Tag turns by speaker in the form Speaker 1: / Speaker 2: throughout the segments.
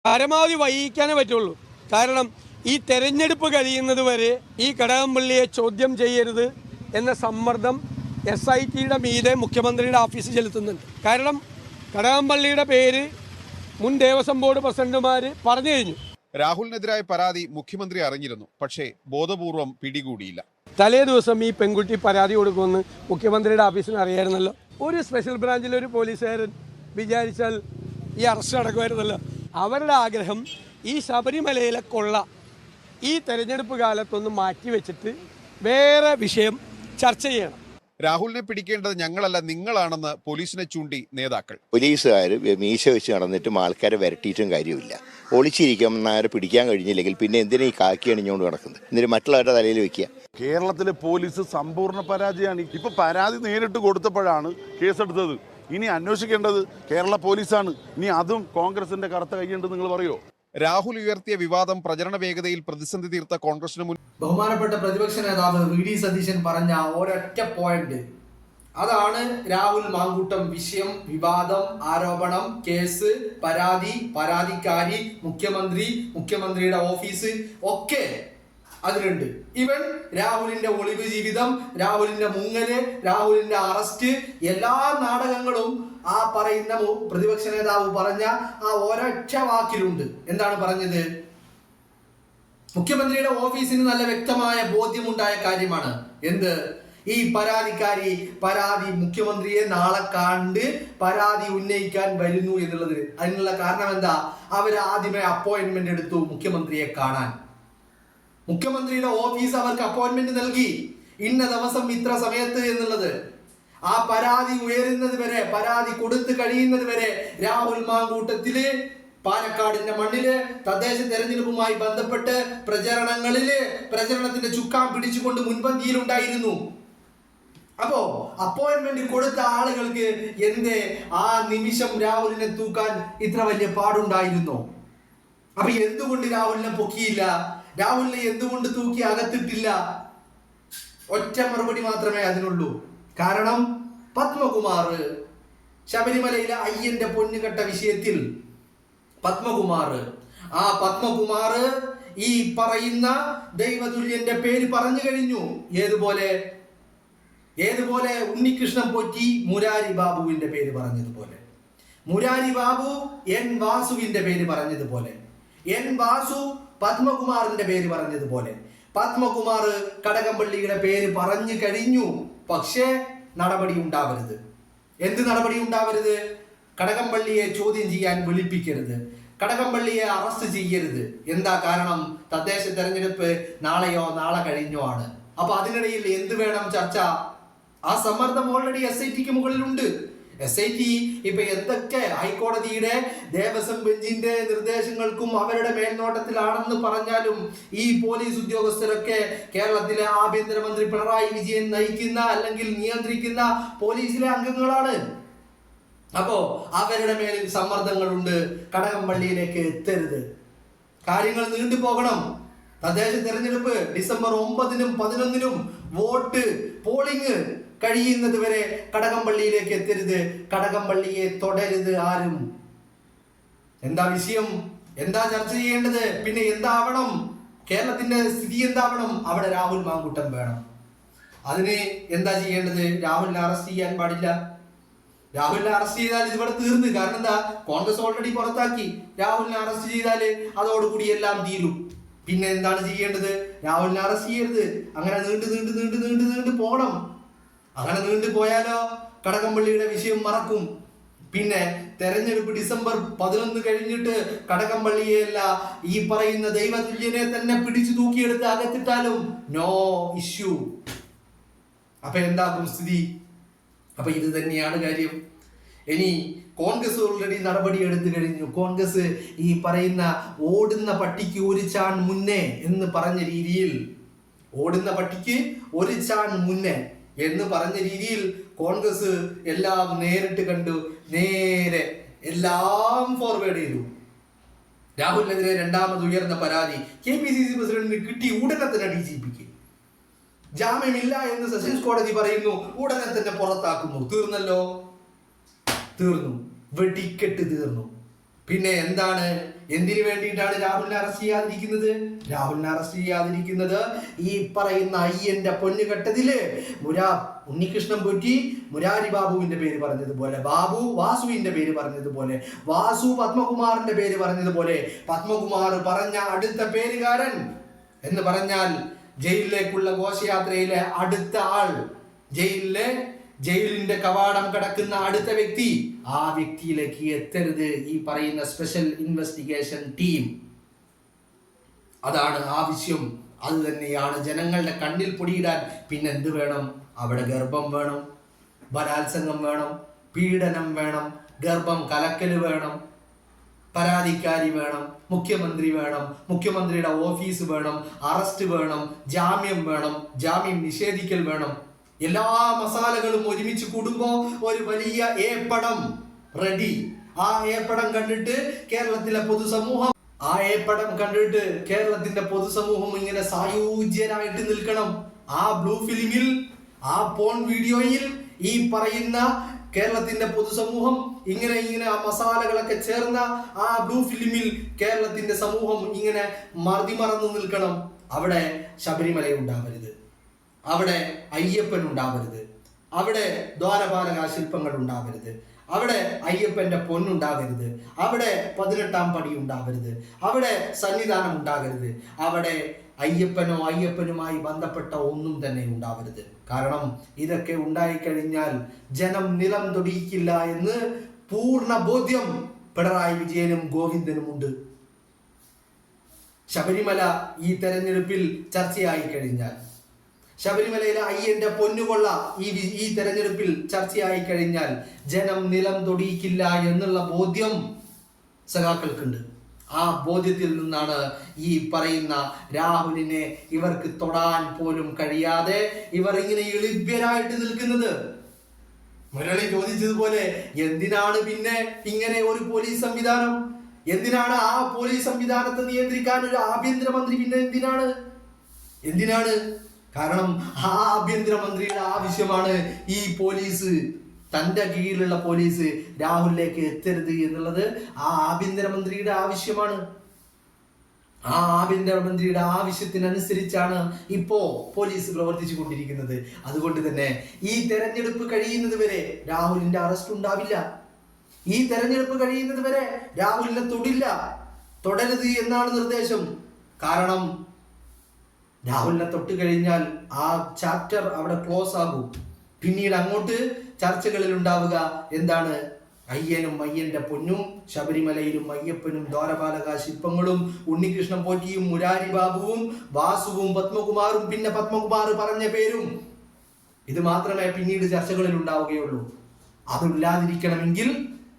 Speaker 1: പരമാവധി വൈകിക്കാനേ പറ്റുള്ളൂ. കാരണം ഈ തെരഞ്ഞെടുപ്പ് കഴിയുന്നത് വരെ ഈ കടകംപള്ളിയെ ചോദ്യം ചെയ്യരുത് എന്ന സമ്മർദ്ദം SITയുടെ മീതെ മുഖ്യമന്ത്രിയുടെ ഓഫീസ് ചെലുത്തുന്നുണ്ട്. കാരണം കടകംപള്ളിയുടെ പേര് മുൻ ദേവസ്വം ബോർഡ് പ്രസിഡന്റുമാർ പറഞ്ഞു കഴിഞ്ഞു.
Speaker 2: രാഹുലിനെതിരായ പരാതി മുഖ്യമന്ത്രി അറിഞ്ഞിരുന്നു, പക്ഷേ ബോധപൂർവം പിടികൂടിയില്ല.
Speaker 1: തലേ ദിവസം ഈ പെൺകുട്ടി പരാതി കൊടുക്കുമെന്ന് മുഖ്യമന്ത്രിയുടെ ഓഫീസിന് അറിയാമായിരുന്നല്ലോ. ഒരു സ്പെഷ്യൽ ബ്രാഞ്ചിലെ ഒരു പോലീസുകാരൻ വിചാരിച്ചാൽ ഈ അറസ്റ്റ് നടക്കുമായിരുന്നല്ലോ. അവരുടെ ആഗ്രഹം ഈ ശബരിമലയിലെ കൊള്ള ഈ തെരഞ്ഞെടുപ്പ് കാലത്തൊന്ന് മാറ്റിവെച്ചിട്ട് വേറെ വിഷയം ചർച്ച ചെയ്യണം.
Speaker 2: രാഹുലിനെ പിടിക്കേണ്ടത് ഞങ്ങളല്ല, നിങ്ങളാണെന്ന് പോലീസിനെ ചൂണ്ടി നേതാക്കൾ.
Speaker 3: പോലീസുകാർ മീശ വെച്ച് നടന്നിട്ടും ആൾക്കാരെ വരട്ടിയിട്ടും കാര്യമില്ല. ഒളിച്ചിരിക്കുന്നവരെ പിടിക്കാൻ കഴിഞ്ഞില്ലെങ്കിൽ പിന്നെ എന്തിനാ ഈ കാക്കി അണിഞ്ഞുകൊണ്ട് നടക്കുന്നത്? എന്നിട്ട് മറ്റുള്ളവരുടെ തലയിൽ വെക്കുക.
Speaker 4: കേരളത്തിലെ പോലീസ് സമ്പൂർണ്ണ പരാജയമാണ്. ഇപ്പൊ പരാതി നേരിട്ട് കൊടുത്തപ്പോഴാണ് കേസെടുത്തത്. ഇനി അന്വേഷിക്കേണ്ടത് കേരള പോലീസാണ്. ഇനി അതും കോൺഗ്രസിന്റെ കറുത്ത കൈയുണ്ടെന്ന് നിങ്ങൾ പറയോ?
Speaker 2: രാഹുൽ ഉയർത്തിയ വിവാദം പ്രചരണ വേഗതയിൽ പ്രതിസന്ധി തീർത്ത കോൺഗ്രസിന് മുൻ
Speaker 5: ബഹുമാനപ്പെട്ട പ്രതിപക്ഷ നേതാവ് VD സതീശൻ പറഞ്ഞ ഒരൊറ്റ പോയിന്റ്, അതാണ് രാഹുൽ മാങ്കൂട്ടം വിഷയം, വിവാദം, ആരോപണം, കേസ്, പരാതി, പരാതിക്കാരി, മുഖ്യമന്ത്രിയുടെ ഓഫീസ് ഒക്കെ അതിലുണ്ട്. ഇവൻ രാഹുലിന്റെ ഒളിവ് ജീവിതം, രാഹുലിന്റെ മുങ്ങല്, രാഹുലിന്റെ അറസ്റ്റ്, എല്ലാ നാടകങ്ങളും ആ പറയുന്ന പ്രതിപക്ഷ നേതാവ് പറഞ്ഞ ആ ഒരൊറ്റ വാക്കിലുണ്ട്. എന്താണ് പറഞ്ഞത്? മുഖ്യമന്ത്രിയുടെ ഓഫീസിന് നല്ല വ്യക്തമായ ബോധ്യമുണ്ടായ കാര്യമാണ്. എന്ത്? ഈ പരാതിക്കാരി പരാതി മുഖ്യമന്ത്രിയെ നാളെ കണ്ട് പരാതി ഉന്നയിക്കാൻ വരുന്നു എന്നുള്ളത്. അതിനുള്ള കാരണം എന്താ? അവർ ആദ്യമേ അപ്പോയിന്റ്മെന്റ് എടുത്തു മുഖ്യമന്ത്രിയെ കാണാൻ. മുഖ്യമന്ത്രിയുടെ ഓഫീസ് അവർക്ക് അപ്പോയിന്റ്മെന്റ് നൽകി, ഇന്ന ദിവസം ഇത്ര സമയത്ത് എന്നുള്ളത്. ആ പരാതി ഉയരുന്നത് വരെ, പരാതി കൊടുത്തു കഴിയുന്നത് വരെ രാഹുൽ മാങ്കൂട്ടത്തില് പാലക്കാടിന്റെ മണ്ണില് തദ്ദേശ തെരഞ്ഞെടുപ്പുമായി ബന്ധപ്പെട്ട് പ്രചരണത്തിന്റെ ചുക്കാൻ പിടിച്ചുകൊണ്ട് മുൻപന്തിയിലുണ്ടായിരുന്നു. അപ്പോ അപ്പോയിന്റ്മെന്റ് കൊടുത്ത ആളുകൾക്ക് എന്തേ ആ നിമിഷം രാഹുലിനെ തൂക്കാൻ ഇത്ര വലിയ പാടുണ്ടായിരുന്നോ? അപ്പൊ എന്തുകൊണ്ട് രാഹുലിനെ പൊക്കിയില്ല? രാഹുലിനെ എന്തുകൊണ്ട് തൂക്കി അകത്തിട്ടില്ല? ഒറ്റ മറുപടി മാത്രമേ അതിനുള്ളൂ. കാരണം പത്മകുമാർ ശബരിമലയിലെ അയ്യന്റെ പൊന്നുകെട്ട വിഷയത്തിൽ പത്മകുമാർ ഈ പറയുന്ന ദൈവതുല്യന്റെ പേര് പറഞ്ഞു കഴിഞ്ഞു. ഏതുപോലെ ഉണ്ണികൃഷ്ണൻ പോറ്റി മുരാരി ബാബുവിന്റെ പേര് പറഞ്ഞതുപോലെ, മുരാരി ബാബു N വാസുവിന്റെ പേര് പറഞ്ഞതുപോലെ, N വാസു പത്മകുമാറിന്റെ പേര് പറഞ്ഞതുപോലെ, പത്മകുമാർ കടകംപള്ളിയുടെ പേര് പറഞ്ഞു കഴിഞ്ഞു. പക്ഷേ നടപടി ഉണ്ടാവരുത്. എന്ത് നടപടി ഉണ്ടാവരുത്? കടകംപള്ളിയെ ചോദ്യം ചെയ്യാൻ വിളിപ്പിക്കരുത്, കടകംപള്ളിയെ അറസ്റ്റ് ചെയ്യരുത്. എന്താ കാരണം? തദ്ദേശ തെരഞ്ഞെടുപ്പ് നാളെയോ നാളെ കഴിഞ്ഞോ ആണ്. അപ്പൊ അതിനിടയിൽ എന്ത് വേണം ചർച്ച? ആ സമ്മർദ്ദം ഓൾറെഡി SITക്ക് മുകളിലുണ്ട്. SIT ഇപ്പൊ എന്തൊക്കെ ഹൈക്കോടതിയുടെ ദേവസ്വം ബെഞ്ചിന്റെ നിർദ്ദേശങ്ങൾക്കും അവരുടെ മേൽനോട്ടത്തിലാണെന്ന് പറഞ്ഞാലും ഈ പോലീസ് ഉദ്യോഗസ്ഥരൊക്കെ കേരളത്തിലെ ആഭ്യന്തരമന്ത്രി പിണറായി വിജയൻ നയിക്കുന്ന അല്ലെങ്കിൽ നിയന്ത്രിക്കുന്ന പോലീസിലെ അംഗങ്ങളാണ്. അപ്പോ അവരുടെ മേലിൽ സമ്മർദ്ദങ്ങളുണ്ട്. കടകംപള്ളിയിലേക്ക് എത്തരുത്, കാര്യങ്ങൾ നീണ്ടുപോകണം. തദ്ദേശ തെരഞ്ഞെടുപ്പ് ഡിസംബർ 9-നും 11-നും വോട്ട് പോളിംഗ് കഴിയുന്നത് വരെ കടകംപള്ളിയിലേക്ക് എത്തരുത്, കടകംപള്ളിയെ തുടരുത് ആരും. എന്താ വിഷയം? എന്താ ചർച്ച ചെയ്യേണ്ടത്? പിന്നെ എന്താവണം? കേരളത്തിന്റെ സ്ഥിതി എന്താവണം? അവിടെ രാഹുൽ മാങ്കൂട്ടം വേണം. അതിന് എന്താ ചെയ്യേണ്ടത്? രാഹുലിനെ അറസ്റ്റ് ചെയ്യാൻ പാടില്ല. രാഹുലിനെ അറസ്റ്റ് ചെയ്താൽ ഇതിവിടെ തീർന്ന്. കാരണം എന്താ? കോൺഗ്രസ് ഓൾറെഡി പുറത്താക്കി. രാഹുലിനെ അറസ്റ്റ് ചെയ്താൽ അതോടുകൂടി എല്ലാം തീരും. പിന്നെ എന്താണ് ചെയ്യേണ്ടത്? രാഹുലിനെ അറസ്റ്റ് ചെയ്യരുത്. അങ്ങനെ നീണ്ടു പോകണം. അങ്ങനെ നീണ്ടു പോയാലോ കടകംപള്ളിയുടെ വിഷയം മറക്കും. പിന്നെ തെരഞ്ഞെടുപ്പ് ഡിസംബർ 11 കഴിഞ്ഞിട്ട് കടകംപള്ളിയെയല്ല ഈ പറയുന്ന ദൈവതുല്യനെ തന്നെ പിടിച്ചു തൂക്കിയെടുത്ത് അകത്തിട്ടാലും നോ ഇഷ്യൂ. അപ്പൊ എന്താകും സ്ഥിതി? അപ്പൊ ഇത് തന്നെയാണ് കാര്യം. ഇനി കോൺഗ്രസ് ഓൾറെഡി നടപടി എടുത്തു കഴിഞ്ഞു. കോൺഗ്രസ് ഈ പറയുന്ന ഓടുന്ന പട്ടിക്ക് ഒരു ചാൺ മുന്നേ എന്ന് പറഞ്ഞ രീതിയിൽ, ഓടുന്ന പട്ടിക്ക് ഒരു ചാൺ മുന്നേ എന്ന് പറഞ്ഞ രീതിയിൽ കോൺഗ്രസ് എല്ലാം നേരിട്ട് കണ്ടു, നേരെ എല്ലാം ഫോർവേഡ് ചെയ്തു. രാഹുലിനെതിരെ രണ്ടാമത് ഉയർന്ന പരാതി KPCC പ്രസിഡന്റിന് കിട്ടി. ഉടനെ തന്നെ DGPക്ക് ജാമ്യമില്ല എന്ന് സെഷൻസ് കോടതി പറയുന്നു. ഉടനെ തന്നെ പുറത്താക്കുന്നു. തീർന്നല്ലോ, തീർന്നു, വെടിക്കെട്ട് തീർന്നു. പിന്നെ എന്താണ്, എന്തിനു വേണ്ടിയിട്ടാണ് രാഹുലിനെ അറസ്റ്റ് ചെയ്യാതിരിക്കുന്നത്? രാഹുലിനെ അറസ്റ്റ് ചെയ്യാതിരിക്കുന്നത് ഈ പറയുന്ന അയ്യന്റെ പൊന്നുകെട്ടതില് ഉണ്ണികൃഷ്ണൻ പോറ്റി മുരാരി ബാബുവിന്റെ പേര് പറഞ്ഞതുപോലെ, ബാബു വാസുവിന്റെ പേര് പറഞ്ഞതുപോലെ, വാസു പത്മകുമാറിന്റെ പേര് പറഞ്ഞതുപോലെ, പത്മകുമാർ പറഞ്ഞ അടുത്ത പേരുകാരൻ എന്ന് പറഞ്ഞാൽ ജയിലിലേക്കുള്ള ഘോഷയാത്രയിലെ അടുത്ത ആൾ, ജയിലിന്റെ കവാടം കടക്കുന്ന അടുത്ത വ്യക്തി, ആ വ്യക്തിയിലേക്ക് എത്തരുത് ഈ പറയുന്ന സ്പെഷ്യൽ ഇൻവെസ്റ്റിഗേഷൻ ടീം. അതാണ് ആവശ്യം. അത് തന്നെയാണ് ജനങ്ങളുടെ കണ്ണിൽ പൊടിയിടാൻ. പിന്നെന്ത് വേണം? അവിടെ ഗർഭം വേണം, ബലാത്സംഗം വേണം, പീഡനം വേണം, ഗർഭം കലക്കൽ വേണം, പരാതിക്കാരി വേണം, മുഖ്യമന്ത്രി വേണം, മുഖ്യമന്ത്രിയുടെ ഓഫീസ് വേണം, അറസ്റ്റ് വേണം, ജാമ്യം വേണം, ജാമ്യം നിഷേധിക്കൽ വേണം. എല്ലാ മസാലകളും ഒരുമിച്ച് കൂടുമ്പോൾ ഒരു വലിയ ഏപ്പടം റെഡി. ആ ഏപ്പടം കണ്ടിട്ട് കേരളത്തിലെ പൊതുസമൂഹം ഇങ്ങനെ സായുജ്യരായിട്ട് നിൽക്കണം. ആ ബ്ലൂ ഫിലിമിൽ, ആ പോൺ വീഡിയോയിൽ ഈ പറയുന്ന കേരളത്തിന്റെ പൊതുസമൂഹം ഇങ്ങനെ ആ മസാലകളൊക്കെ ചേർന്ന ആ ബ്ലൂ ഫിലിമിൽ കേരളത്തിന്റെ സമൂഹം ഇങ്ങനെ മറന്നു നിൽക്കണം. അവിടെ ശബരിമല ഉണ്ടാവരുത്, അവിടെ അയ്യപ്പൻ ഉണ്ടാവരുത്, അവിടെ ദ്വാരപാലക ശില്പങ്ങൾ ഉണ്ടാവരുത്, അവിടെ അയ്യപ്പന്റെ പൊന്നുണ്ടാകരുത്, അവിടെ 18-ാം പടി ഉണ്ടാവരുത്, അവിടെ സന്നിധാനം ഉണ്ടാകരുത്, അവിടെ അയ്യപ്പനുമായി ബന്ധപ്പെട്ട ഒന്നും തന്നെ ഉണ്ടാവരുത്. കാരണം ഇതൊക്കെ ഉണ്ടായിക്കഴിഞ്ഞാൽ ജനം നിലം തൊടിയിക്കില്ല എന്ന് പൂർണ്ണ ബോധ്യം പിണറായി വിജയനും ഗോവിന്ദനുമുണ്ട്. ശബരിമല ഈ തെരഞ്ഞെടുപ്പിൽ ചർച്ചയായി കഴിഞ്ഞാൽ, ശബരിമലയിലെ അയ്യന്റെ പൊന്നുകൊള്ള ഈ തെരഞ്ഞെടുപ്പിൽ ചർച്ചയായി കഴിഞ്ഞാൽ ജനം നിലം തൊടിയിക്കില്ല എന്നുള്ള ബോധ്യം സഖാക്കൾക്കുണ്ട്. ആ ബോധ്യത്തിൽ നിന്നാണ് ഈ പറയുന്ന രാഹുലിനെ ഇവർക്ക് തൊടാൻ പോലും കഴിയാതെ ഇവർ ഇങ്ങനെ എളിഭ്യരായിട്ട് നിൽക്കുന്നത്. മുരളി ചോദിച്ചതുപോലെ എന്തിനാണ് പിന്നെ ഇങ്ങനെ ഒരു പോലീസ് സംവിധാനം? എന്തിനാണ് ആ പോലീസ് സംവിധാനത്തെ നിയന്ത്രിക്കാൻ ഒരു ആഭ്യന്തരമന്ത്രി? പിന്നെ എന്തിനാണ്? കാരണം ആ ആഭ്യന്തരമന്ത്രിയുടെ ആവശ്യമാണ് ഈ പോലീസ്, തൻ്റെ കീഴിലുള്ള പോലീസ് രാഹുലിലേക്ക് എത്തരുത് എന്നുള്ളത് ആ ആഭ്യന്തരമന്ത്രിയുടെ ആവശ്യമാണ്. ആ ആഭ്യന്തരമന്ത്രിയുടെ ആവശ്യത്തിനനുസരിച്ചാണ് ഇപ്പോ പോലീസ് പ്രവർത്തിച്ചു കൊണ്ടിരിക്കുന്നത്. അതുകൊണ്ട് തന്നെ ഈ തെരഞ്ഞെടുപ്പ് കഴിയുന്നത് വരെ രാഹുലിന്റെ അറസ്റ്റ് ഉണ്ടാവില്ല. ഈ തെരഞ്ഞെടുപ്പ് കഴിയുന്നത് വരെ രാഹുലിനെ തൊടരുത് എന്നാണ് നിർദ്ദേശം. കാരണം രാഹുലിനെ തൊട്ട് കഴിഞ്ഞാൽ ആ ചാപ്റ്റർ അവിടെ ക്ലോസ് ആകും. പിന്നീട് അങ്ങോട്ട് ചർച്ചകളിൽ ഉണ്ടാവുക എന്താണ്? അയ്യന്റെ പൊന്നും, ശബരിമലയിലും അയ്യപ്പനും ദ്വാരപാലക ശില്പങ്ങളും, ഉണ്ണികൃഷ്ണൻ പോറ്റിയും മുരാരി ബാബുവും വാസുവും പത്മകുമാറും, പിന്നെ പത്മകുമാർ പറഞ്ഞ പേരും. ഇത് മാത്രമേ പിന്നീട് ചർച്ചകളിൽ ഉണ്ടാവുകയുള്ളൂ. അതില്ലാതിരിക്കണമെങ്കിൽ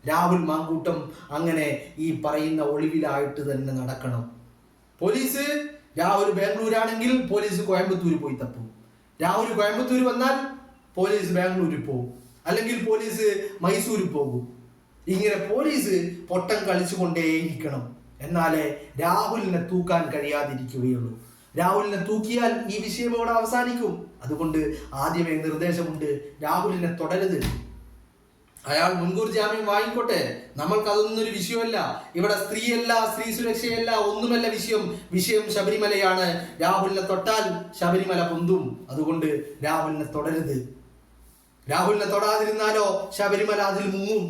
Speaker 5: രാഹുൽ മാങ്കൂട്ടം അങ്ങനെ ഈ പറയുന്ന ഒളിവിലായിട്ട് തന്നെ നടക്കണം. പോലീസ്, രാഹുൽ ബാംഗ്ലൂരാണെങ്കിൽ പോലീസ് കോയമ്പത്തൂർ പോയി തപ്പും. രാഹുൽ കോയമ്പത്തൂർ വന്നാൽ പോലീസ് ബാംഗ്ലൂരിൽ പോകും, അല്ലെങ്കിൽ പോലീസ് മൈസൂരിൽ പോകും. ഇങ്ങനെ പോലീസ് പൊട്ടം കളിച്ചുകൊണ്ടേയിരിക്കണം. എന്നാലേ രാഹുലിനെ തൂക്കാൻ കഴിയാതിരിക്കുകയുള്ളൂ. രാഹുലിനെ തൂക്കിയാൽ ഈ വിഷയം ഇവിടെ അവസാനിക്കും. അതുകൊണ്ട് ആദ്യമേ നിർദ്ദേശമുണ്ട്, രാഹുലിനെ തൊടരുത്. അയാൾ മുൻകൂർ ജാമ്യം വാങ്ങിക്കോട്ടെ, നമ്മൾക്ക് അതൊന്നും ഒരു വിഷയമല്ല. ഇവിടെ സ്ത്രീയല്ല, സ്ത്രീ സുരക്ഷയല്ല, ഒന്നുമല്ല വിഷയം ശബരിമലയാണ്. രാഹുലിനെ തൊട്ടാൽ ശബരിമല പൊന്തും. അതുകൊണ്ട് രാഹുലിനെ തൊടരുത്. രാഹുലിനെ തൊടാതിരുന്നാലോ ശബരിമല അതിൽ മുങ്ങും,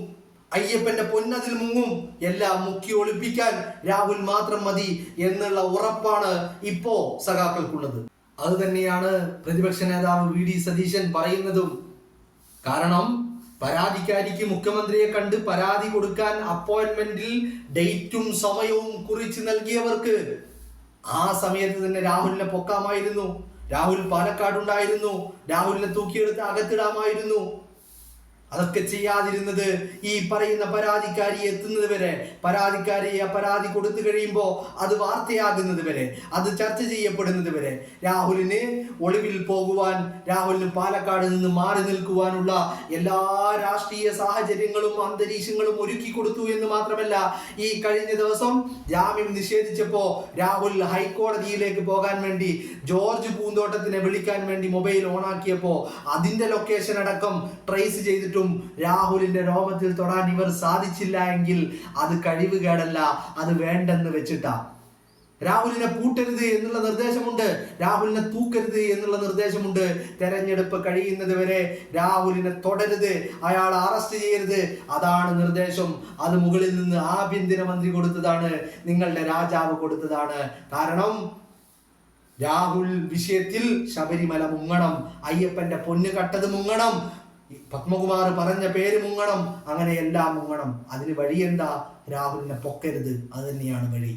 Speaker 5: അയ്യപ്പന്റെ പൊന്നതിൽ മുങ്ങും. എല്ലാം മുക്കി ഒളിപ്പിക്കാൻ രാഹുൽ മാത്രം മതി എന്നുള്ള ഉറപ്പാണ് ഇപ്പോ സഖാക്കൾക്കുള്ളത്. അത് തന്നെയാണ് പ്രതിപക്ഷ നേതാവ് വി ഡി സതീശൻ പറയുന്നതും. കാരണം പരാതിക്കാരിക്ക് മുഖ്യമന്ത്രിയെ കണ്ട് പരാതി കൊടുക്കാൻ അപ്പോയിന്റ്മെന്റിൽ ഡേറ്റും സമയവും കുറിച്ച് നൽകിയവർക്ക് ആ സമയത്ത് തന്നെ രാഹുലിനെ പൊക്കാമായിരുന്നു. രാഹുൽ പാലക്കാടുണ്ടായിരുന്നു, രാഹുലിനെ തൂക്കിയെടുത്ത് അകത്തിടാമായിരുന്നു. അതൊക്കെ ചെയ്യാതിരുന്നത് ഈ പറയുന്ന പരാതിക്കാരി എത്തുന്നത് വരെ, പരാതിക്കാരി ആ പരാതി കൊടുത്തു കഴിയുമ്പോൾ അത് വാർത്തയാകുന്നത് വരെ, അത് ചർച്ച ചെയ്യപ്പെടുന്നത് വരെ രാഹുലിന് ഒളിവിൽ പോകുവാൻ, രാഹുലിന് പാലക്കാട് നിന്ന് മാറി നിൽക്കുവാനുള്ള എല്ലാ രാഷ്ട്രീയ സാഹചര്യങ്ങളും അന്തരീക്ഷങ്ങളും ഒരുക്കി കൊടുത്തു എന്ന് മാത്രമല്ല, ഈ കഴിഞ്ഞ ദിവസം ജാമ്യം നിഷേധിച്ചപ്പോൾ രാഹുൽ ഹൈക്കോടതിയിലേക്ക് പോകാൻ വേണ്ടി ജോർജ് പൂന്തോട്ടത്തിനെ വിളിക്കാൻ വേണ്ടി മൊബൈൽ ഓണാക്കിയപ്പോൾ അതിന്റെ ലൊക്കേഷൻ അടക്കം ട്രേസ് ചെയ്തിട്ടും എന്നിട്ടും രാഹുലിന്റെ രോമത്തിൽ തൊടാൻ ഇവർ സാധിച്ചില്ല എങ്കിൽ അത് കഴിവുകേടല്ല, അത് വേണ്ടെന്ന് വെച്ചിട്ടാ. രാഹുലിനെ പൂട്ടരുത് എന്നുള്ള നിർദ്ദേശമുണ്ട്, രാഹുലിനെ തൂക്കരുത് എന്നുള്ള നിർദ്ദേശമുണ്ട്. തെരഞ്ഞെടുപ്പ് കഴിയുന്നത് വരെ രാഹുലിനെ തൊടരുത്, അയാൾ അറസ്റ്റ് ചെയ്യരുത്, അതാണ് നിർദ്ദേശം. അത് മുകളിൽ നിന്ന് ആഭ്യന്തരമന്ത്രി കൊടുത്തതാണ്, നിങ്ങളുടെ രാജാവ് കൊടുത്തതാണ്. കാരണം രാഹുൽ വിഷയത്തിൽ ശബരിമല മുങ്ങണം, അയ്യപ്പന്റെ പൊന്ന് കട്ടത് മുങ്ങണം, പത്മകുമാർ പറഞ്ഞ പേര് മുങ്ങണം, അങ്ങനെ എല്ലാം മുങ്ങണം. അതിന് വഴി എന്താ? രാഹുലിനെ പൊക്കരുത്, അത് തന്നെയാണ് വഴി.